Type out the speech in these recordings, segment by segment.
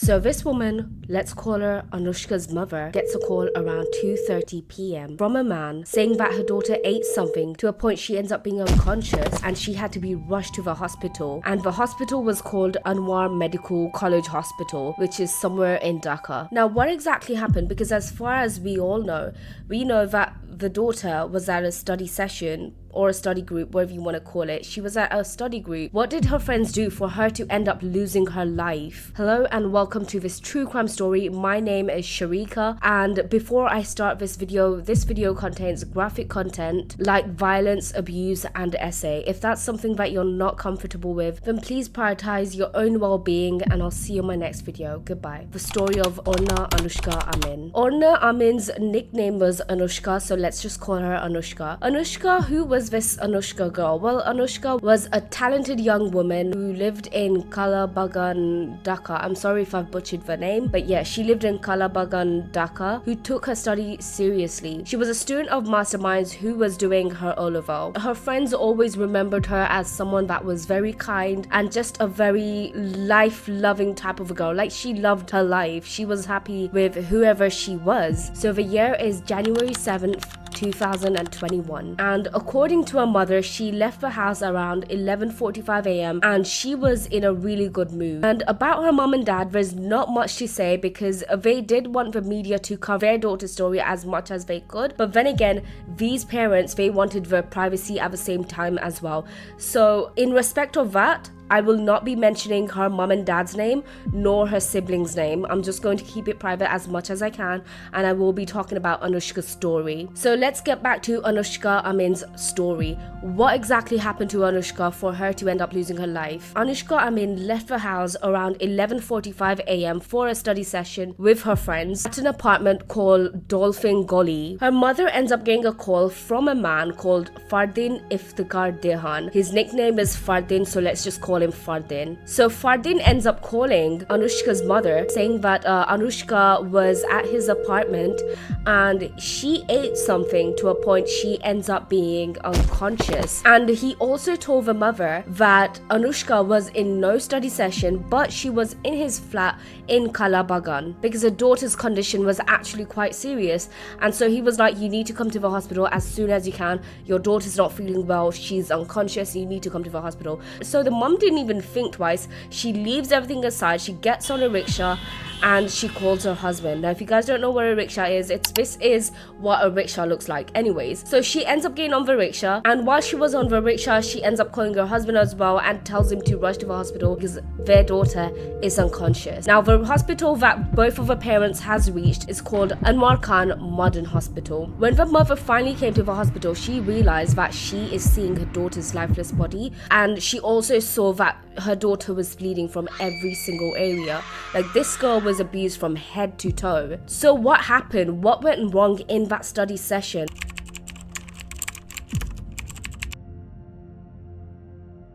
So this woman, let's call her Anushka's mother, gets a call around 2:30 p.m. from a man saying that her daughter ate something to a point she ends up being unconscious and she had to be rushed to the hospital. And the hospital was called Anwar Medical College Hospital, which is somewhere in Dhaka. Now, what exactly happened? Because as far as we all know, we know that the daughter was at a study session or a study group, whatever you want to call it. She was at a study group. What did her friends do for her to end up losing her life? Hello and welcome to this true crime story. My name is Sharika, and before I start this video contains graphic content like violence, abuse and essay. If that's something that you're not comfortable with, then please prioritize your own well-being, and I'll see you in my next video. Goodbye. The story of Orna Anushka Amin. Orna Amin's nickname was Anushka, so let's just call her Anushka. Anushka, who was this Anushka girl? Well, Anushka was a talented young woman who lived in Kalabagan, Dhaka. I'm sorry if I've butchered the name, but yeah, she lived in Kalabagan, Dhaka, who took her study seriously. She was a student of masterminds who was doing her O-level. Her friends always remembered her as someone that was very kind and just a very life-loving type of a girl. Like, she loved her life. She was happy with whoever she was. So the year is January 7th, 2021, and according to her mother, she left the house around 11:45 a.m. and she was in a really good mood. And about her mom and dad, there's not much to say because they did want the media to cover their daughter's story as much as they could, but then again, these parents, they wanted their privacy at the same time as well. So in respect of that, I will not be mentioning her mom and dad's name nor her siblings' name. I'm just going to keep it private as much as I can, and I will be talking about Anushka's story. So let's get back to Anushka Amin's story. What exactly happened to Anushka for her to end up losing her life? Anushka Amin left the house around 11:45 a.m. for a study session with her friends at an apartment called Dolphin Gully. Her mother ends up getting a call from a man called Fardin Iftekhar Dihan. His nickname is Fardin, so let's just call him Fardin. So Fardin ends up calling Anushka's mother saying that Anushka was at his apartment and she ate something to a point she ends up being unconscious. And he also told the mother that Anushka was in no study session, but she was in his flat in Kalabagan because her daughter's condition was actually quite serious. And so he was like, you need to come to the hospital as soon as you can. Your daughter's not feeling well. She's unconscious. You need to come to the hospital. So the mom didn't even think twice. She leaves everything aside. She gets on a rickshaw and she calls her husband. Now, if you guys don't know what a rickshaw is, this is what a rickshaw looks like. Anyways, so she ends up getting on the rickshaw, and while she was on the rickshaw, she ends up calling her husband as well and tells him to rush to the hospital because their daughter is unconscious. Now, the hospital that both of her parents has reached is called Anwar Khan Modern Hospital. When the mother finally came to the hospital, she realized that she is seeing her daughter's lifeless body, and she also saw that her daughter was bleeding from every single area. Like, this girl was abused from head to toe. So what happened? What went wrong in that study session?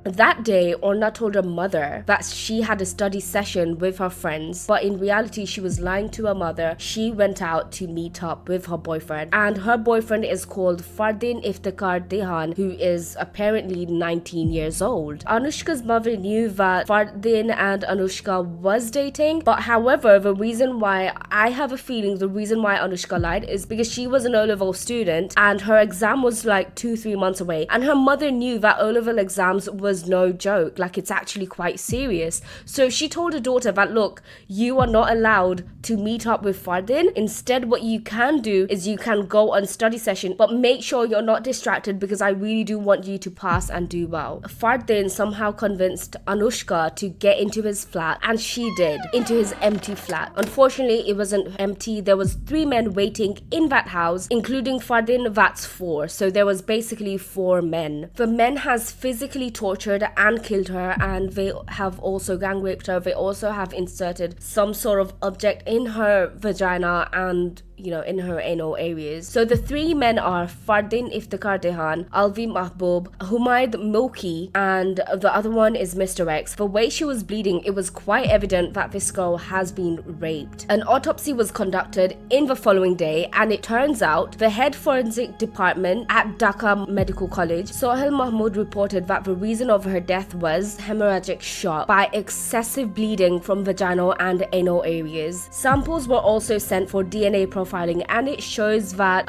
That day, Orna told her mother that she had a study session with her friends, but in reality, she was lying to her mother. She went out to meet up with her boyfriend, and her boyfriend is called Fardin Iftekhar Dihan, who is apparently 19 years old. Anushka's mother knew that Fardin and Anushka was dating, but however, the reason why Anushka lied is because she was an O-level student and her exam was like 2-3 months away, and her mother knew that O-level exams was no joke. Like, it's actually quite serious. So she told her daughter that, look, you are not allowed to meet up with Fardin. Instead, what you can do is you can go on study session, but make sure you're not distracted because I really do want you to pass and do well. Fardin somehow convinced Anushka to get into his flat, and she did, into his empty flat. Unfortunately, it wasn't empty. There was 3 men waiting in that house, including Fardin. That's 4. So there was basically 4 men. The men has physically tortured and killed her, and they have also gang raped her. They also have inserted some sort of object in her vagina and in her anal areas. So the three men are Fardin, Iftekhar, Dihan, Alvi Mahbub, Humaid Milky, and the other one is Mr. X. The way she was bleeding, it was quite evident that this girl has been raped. An autopsy was conducted in the following day, and it turns out the head forensic department at Dhaka Medical College, Sohail Mahmood, reported that the reason of her death was hemorrhagic shock by excessive bleeding from vaginal and anal areas. Samples were also sent for DNA profiling, and it shows that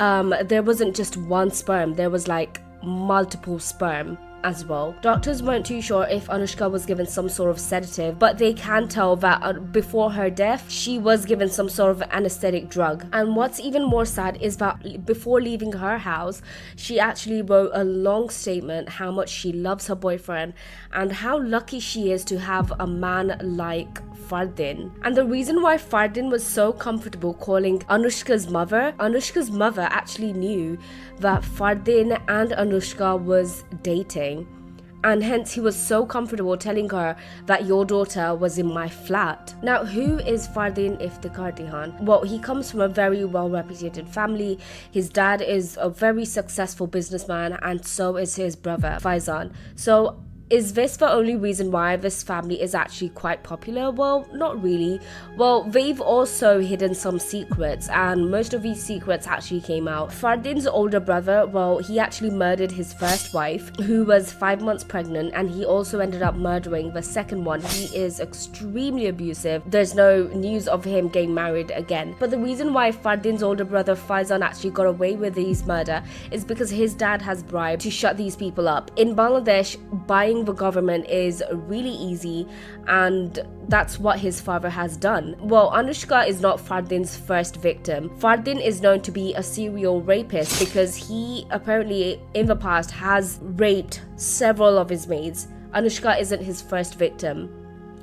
there wasn't just one sperm, there was like multiple sperm as well. Doctors weren't too sure if Anushka was given some sort of sedative, but they can tell that before her death, she was given some sort of anesthetic drug. And what's even more sad is that before leaving her house, she actually wrote a long statement how much she loves her boyfriend and how lucky she is to have a man like Fardin. And the reason why Fardin was so comfortable calling Anushka's mother actually knew that Fardin and Anushka was dating, and hence he was so comfortable telling her that your daughter was in my flat. Now, who is Fardin Iftekhar Dihan? Well, he comes from a very well-reputed family. His dad is a very successful businessman, and so is his brother Faizan. So is this the only reason why this family is actually quite popular? Well, not really. Well, they've also hidden some secrets, and most of these secrets actually came out. Fardin's older brother, well, he actually murdered his first wife, who was 5 months pregnant, and he also ended up murdering the second one. He is extremely abusive. There's no news of him getting married again. But the reason why Fardin's older brother Faizan actually got away with his murder is because his dad has bribed to shut these people up. In Bangladesh, buying the government is really easy, and that's what his father has done. Well, Anushka is not Fardin's first victim. Fardin is known to be a serial rapist because he apparently in the past has raped several of his maids. Anushka isn't his first victim,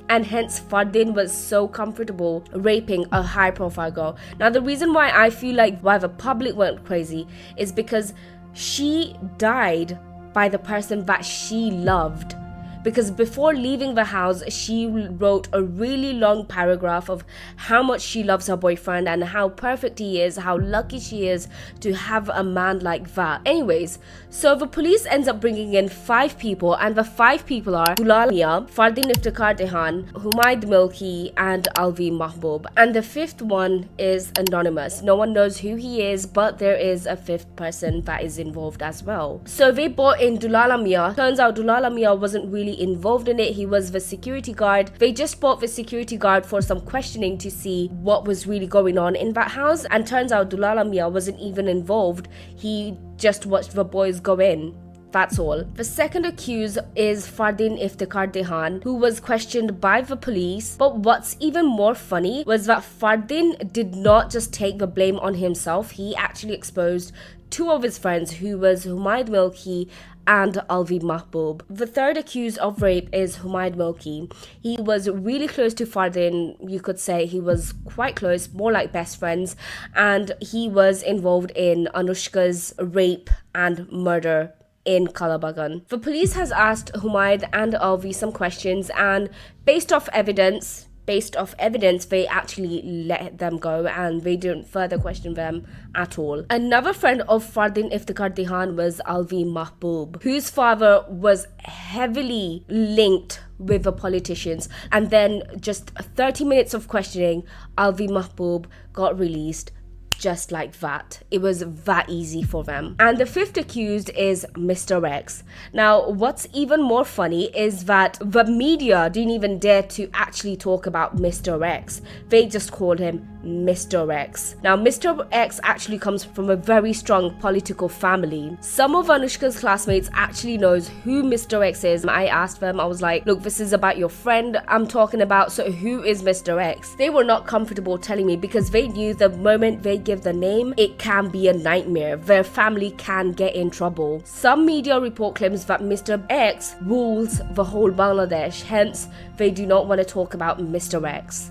and hence Fardin was so comfortable raping a high profile girl. Now, the reason why I feel like why the public went crazy is because she died by the person that she loved. Because before leaving the house, she wrote a really long paragraph of how much she loves her boyfriend and how perfect he is, how lucky she is to have a man like that. Anyways, so the police ends up bringing in 5 people, and the 5 people are Dulal Mia, Fardin Iftekhar Dihan, Humaid Milky, and Alvi Mahbub. And the 5th one is anonymous. No one knows who he is, but there is a 5th person that is involved as well. So they brought in Dulal Mia. Turns out Dulal Mia wasn't really involved in it. He was the security guard. They just bought the security guard for some questioning to see what was really going on in that house, and turns out Dulal Mia wasn't even involved. He just watched the boys go in. That's all. The second accused is Fardin Iftekhar Dihan, who was questioned by the police. But what's even more funny was that Fardin did not just take the blame on himself. He actually exposed 2 of his friends, who was Humaid Milky and Alvi Mahbub. The third accused of rape is Humaid Milky. He was really close to Fardin. You could say he was quite close, more like best friends, and he was involved in Anushka's rape and murder in Kalabagan. The police has asked Humaid and Alvi some questions, and based off evidence, they actually let them go, and they didn't further question them at all. Another friend of Fardin Iftekhar Dihan was Alvi Mahbub, whose father was heavily linked with the politicians. And then just 30 minutes of questioning, Alvi Mahbub got released. Just like that. It was that easy for them. And the 5th accused is Mr. X. Now, what's even more funny is that the media didn't even dare to actually talk about Mr. X. They just called him Mr. X. Now, Mr. X actually comes from a very strong political family. Some of Anushka's classmates actually knows who Mr. X is. I asked them, I was like, look, this is about your friend I'm talking about, so who is Mr. X? They were not comfortable telling me because they knew the moment they give the name, it can be a nightmare. Their family can get in trouble. Some media report claims that Mr. X rules the whole Bangladesh, hence they do not want to talk about Mr. X.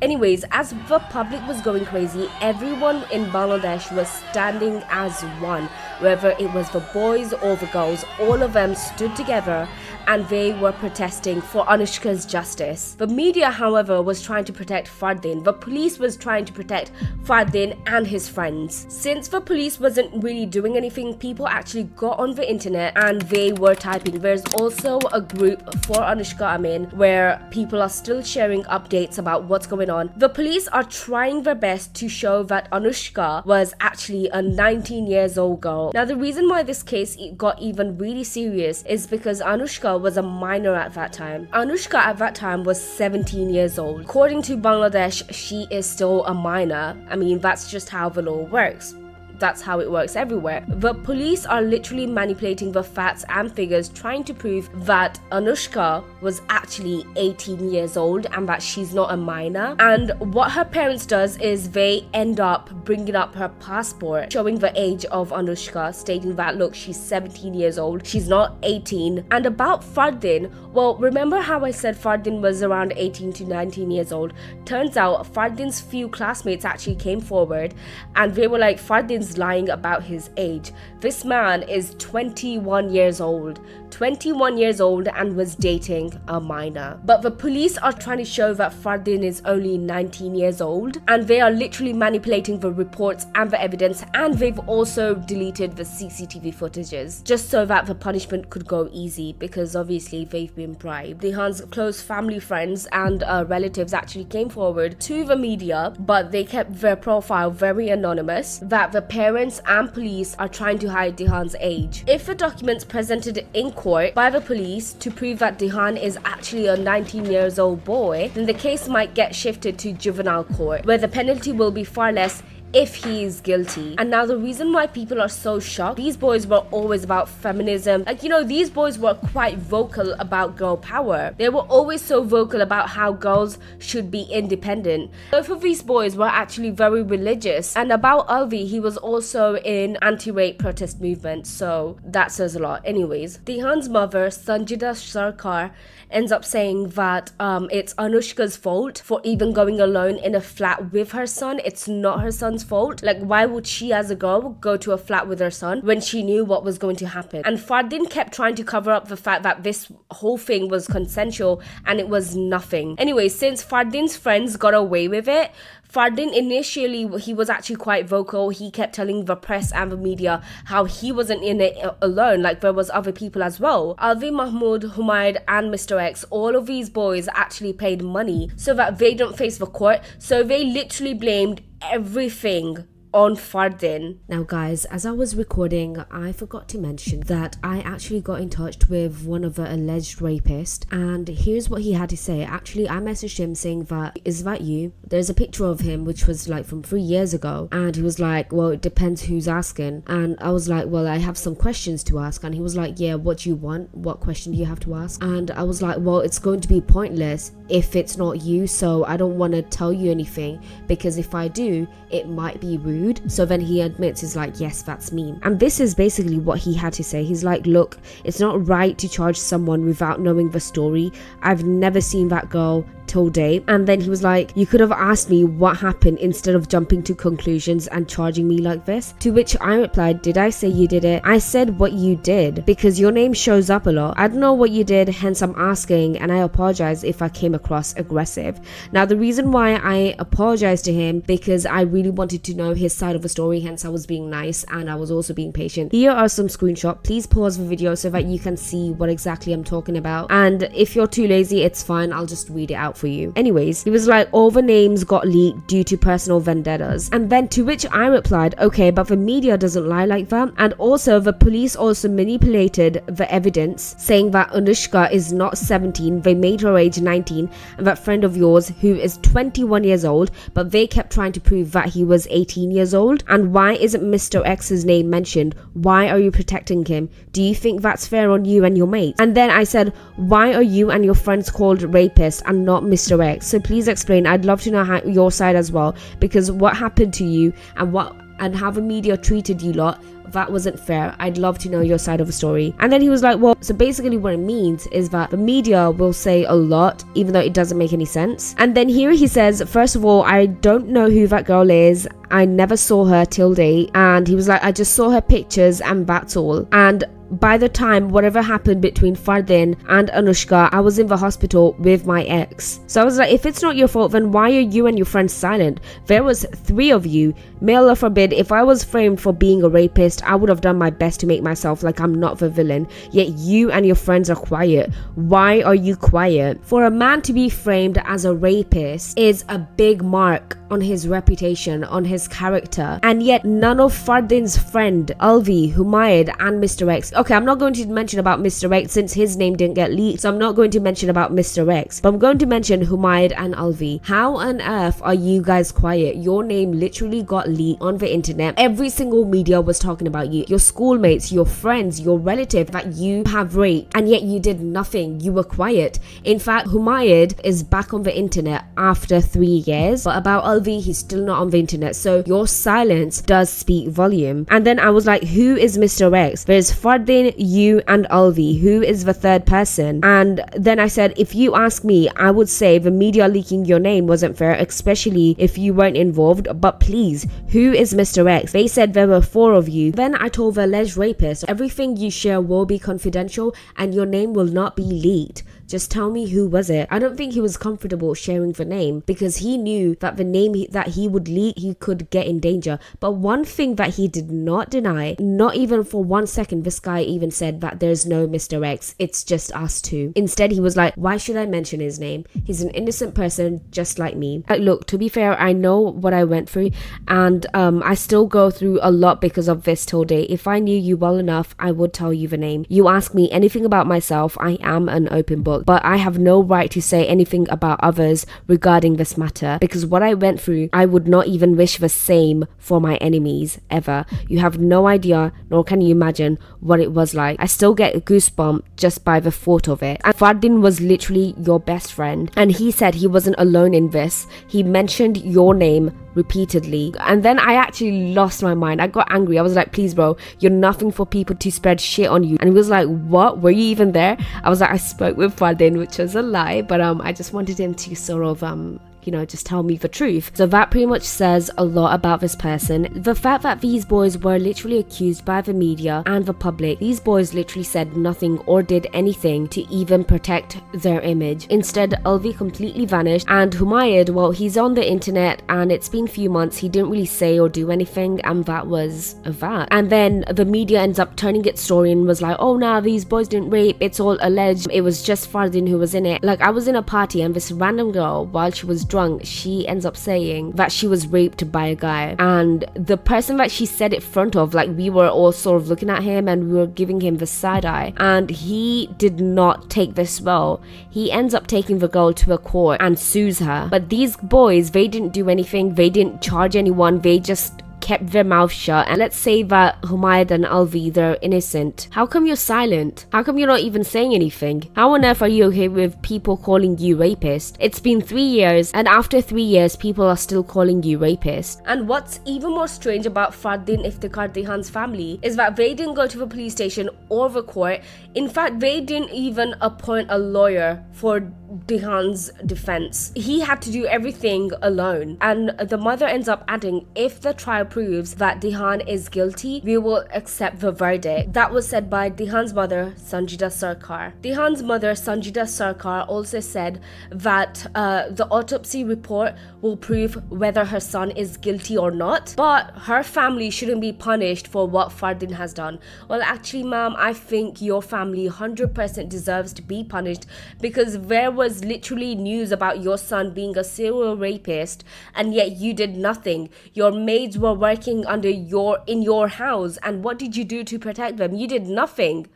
Anyways, as the public was going crazy, everyone in Bangladesh was standing as one. whether it was the boys or the girls, all of them stood together and they were protesting for Anushka's justice. The media, however, was trying to protect Fardin. The police was trying to protect Fardin and his friends. Since the police wasn't really doing anything, people actually got on the internet and they were typing. There's also a group for Anushka Amin where people are still sharing updates about what's going on. The police are trying their best to show that Anushka was actually a 19 years old girl. Now, the reason why this case got even really serious is because Anushka was a minor at that time. Anushka at that time was 17 years old. According to Bangladesh, she is still a minor. I mean, that's just how the law works. That's how it works everywhere. The police are literally manipulating the facts and figures, trying to prove that Anushka was actually 18 years old and that she's not a minor. And what her parents does is they end up bringing up her passport, showing the age of Anushka, stating that, look, she's 17 years old, she's not 18. And about Fardin, well, remember how I said Fardin was around 18 to 19 years old? Turns out Fardin's few classmates actually came forward and they were like, Fardin's lying about his age. This man is 21 years old. 21 years old and was dating a minor. But the police are trying to show that Fardin is only 19 years old, and they are literally manipulating the reports and the evidence, and they've also deleted the CCTV footages just so that the punishment could go easy, because obviously they've been bribed. Dihan's close family, friends and relatives actually came forward to the media, but they kept their profile very anonymous, that the parents and police are trying to hide Dihan's age. If the documents presented in court by the police to prove that Dihan is actually a 19 years old boy, then the case might get shifted to juvenile court, where the penalty will be far less if he is guilty. And now the reason why people are so shocked, these boys were always about feminism. Like, you know, these boys were quite vocal about girl power. They were always so vocal about how girls should be independent. Both of these boys were actually very religious. And about Alvi, he was also in anti-rape protest movement, so that says a lot. Anyways, Dihan's mother, Sanjida Sarkar, ends up saying that it's Anushka's fault for even going alone in a flat with her son. It's not her son's fault. Like, why would she as a girl go to a flat with her son when she knew what was going to happen? And Fardin kept trying to cover up the fact that this whole thing was consensual and it was nothing. Anyway, since Fardin's friends got away with it, Fardin initially, he was actually quite vocal. He kept telling the press and the media how he wasn't in it alone, like there was other people as well. Alvi, Mahmood, Humaid and Mr. X, all of these boys actually paid money so that they don't face the court. So they literally blamed everything on Fardin. Now guys, as I was recording, I forgot to mention that I actually got in touch with one of the alleged rapists, and here's what he had to say. Actually, I messaged him saying that, is that you? There's a picture of him which was like from 3 years ago, and he was like, well, it depends who's asking. And I was like, well, I have some questions to ask. And he was like, yeah, what do you want? What question do you have to ask? And I was like, well, it's going to be pointless if it's not you, so I don't want to tell you anything, because if I do, it might be rude. So then he admits, he's like, yes, that's me. And this is basically what he had to say. He's like, look, it's not right to charge someone without knowing the story. I've never seen that girl till date. And then he was like, you could have asked me what happened instead of jumping to conclusions and charging me like this. To which I replied, did I say you did it? I said what you did, because your name shows up a lot. I don't know what you did, hence I'm asking, and I apologize if I came across aggressive. Now the reason why I apologized to him, because I really wanted to know his side of the story, hence I was being nice and I was also being patient. Here are some screenshots. Please pause the video so that you can see what exactly I'm talking about, and if you're too lazy, it's fine, I'll just read it out for you. Anyways, he was like, all the names got leaked due to personal vendettas. And then to which I replied, okay, but the media doesn't lie like that. And also the police also manipulated the evidence, saying that Anushka is not 17, they made her age 19, and that friend of yours who is 21 years old, but they kept trying to prove that he was 18 years old. And why isn't Mr. X's name mentioned? Why are you protecting him? Do you think that's fair on you and your mates? And then I said, why are you and your friends called rapists and not Mr. X? So please explain. I'd love to know your side as well, because what happened to you and what and how the media treated you lot, that wasn't fair. I'd love to know your side of the story. And then he was like, well, so basically what it means is that the media will say a lot even though it doesn't make any sense. And then here he says, first of all, I don't know who that girl is. I never saw her till date. And he was like, I just saw her pictures and that's all. And by the time whatever happened between Fardin and Anushka, I was in the hospital with my ex. So I was like, if it's not your fault, then why are you and your friends silent? There was 3 of you. May Allah forbid, if I was framed for being a rapist, I would have done my best to make myself like I'm not the villain. Yet you and your friends are quiet. Why are you quiet? For a man to be framed as a rapist is a big mark on his reputation, on his character. And yet none of Fardin's friend, Alvi, Humayed and Mr. X. Okay, I'm not going to mention about Mr. X since his name didn't get leaked, so I'm not going to mention about Mr. X, but I'm going to mention Humayed and Alvi. How on earth are you guys quiet? Your name literally got leaked on the internet. Every single media was talking about you, your schoolmates, your friends, your relative that you have raped, and yet you did nothing. You were quiet. In fact, Humayed is back on the internet after 3 years, but about Alvi, he's still not on the internet, so your silence does speak volume. And then I was like, who is Mr. X? There's Fardin, you and Alvi. Who is the third person? And then I said, if you ask me, I would say the media leaking your name wasn't fair, especially if you weren't involved, but please, who is Mr. X? They said there were 4 of you. Then I told the alleged rapist, everything you share will be confidential and your name will not be leaked. Just tell me who was it. I don't think he was comfortable sharing the name because he knew that the name that he would leak, he could get in danger. But one thing that he did not deny, not even for 1 second, this guy even said that there's no Mr. X. It's just us 2. Instead, he was like, why should I mention his name? He's an innocent person just like me. Look, to be fair, I know what I went through and I still go through a lot because of this till date. If I knew you well enough, I would tell you the name. You ask me anything about myself, I am an open book. But I have no right to say anything about others regarding this matter because what I went through, I would not even wish the same for my enemies ever. You have no idea, nor can you imagine what it was like. I still get a goosebump just by the thought of it. And Fardin was literally your best friend and he said he wasn't alone in this. He mentioned your name repeatedly, and then I actually lost my mind. I got angry. I was like, please bro, you're nothing for people to spread shit on you. And he was like, what, were you even there? I was like, I spoke with Fardin, which was a lie, but I just wanted him to sort of just tell me the truth. So that pretty much says a lot about this person. The fact that these boys were literally accused by the media and the public, these boys literally said nothing or did anything to even protect their image. Instead, Alvi completely vanished, and Humayed, well, he's on the internet and it's been a few months, he didn't really say or do anything, and that was that. And then the media ends up turning its story and was like, oh nah, these boys didn't rape, it's all alleged, it was just Fardin who was in it. Like, I was in a party and this random girl, while she was drunk, she ends up saying that she was raped by a guy, and the person that she said it front of, like, we were all sort of looking at him and we were giving him the side eye, and he did not take this well. He ends up taking the girl to a court and sues her. But these boys, they didn't do anything, they didn't charge anyone, they just kept their mouth shut. And let's say that Humayed and Alvi, they're innocent. How come you're silent? How come you're not even saying anything? How on earth are you okay with people calling you rapist? It's been 3 years, and after 3 years, people are still calling you rapist. And what's even more strange about Fardin, Iftekhar, Dihan's family is that they didn't go to the police station or the court. In fact, they didn't even appoint a lawyer for Dihan's defense. He had to do everything alone. And the mother ends up adding, if the trial proves that Dihan is guilty, we will accept the verdict. That was said by Dihan's mother, Sanjida Sarkar. Dihan's mother, Sanjida Sarkar, also said that the autopsy report will prove whether her son is guilty or not, but her family shouldn't be punished for what Fardin has done. Well, actually, ma'am, I think your family 100% deserves to be punished, because there was literally news about your son being a serial rapist, and yet you did nothing. Your maids were working in your house, and what did you do to protect them? You did nothing.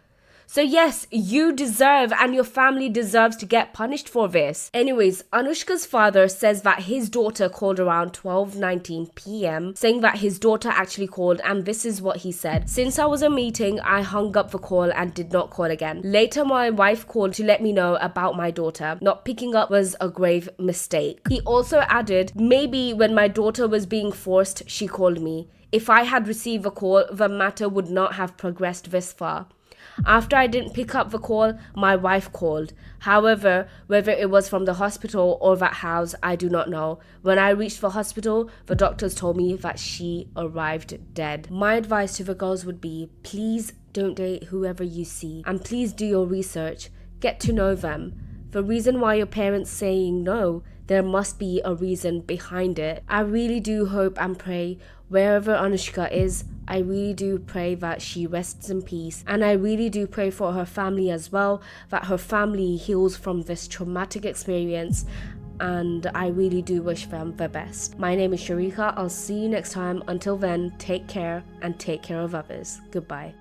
So yes, you deserve, and your family deserves, to get punished for this. Anyways, Anushka's father says that his daughter called around 12:19 p.m. saying that his daughter actually called, and this is what he said. Since I was in a meeting, I hung up the call and did not call again. Later, my wife called to let me know about my daughter. Not picking up was a grave mistake. He also added, maybe when my daughter was being forced, she called me. If I had received a call, the matter would not have progressed this far. After I didn't pick up the call, my wife called. However, whether it was from the hospital or that house, I do not know. When I reached the hospital, the doctors told me that she arrived dead. My advice to the girls would be, please don't date whoever you see, and please do your research. Get to know them. The reason why your parents saying no, there must be a reason behind it. I really do hope and pray wherever Anushka is, I really do pray that she rests in peace, and I really do pray for her family as well, that her family heals from this traumatic experience, and I really do wish them the best. My name is Sharika. I'll see you next time. Until then, take care and take care of others. Goodbye.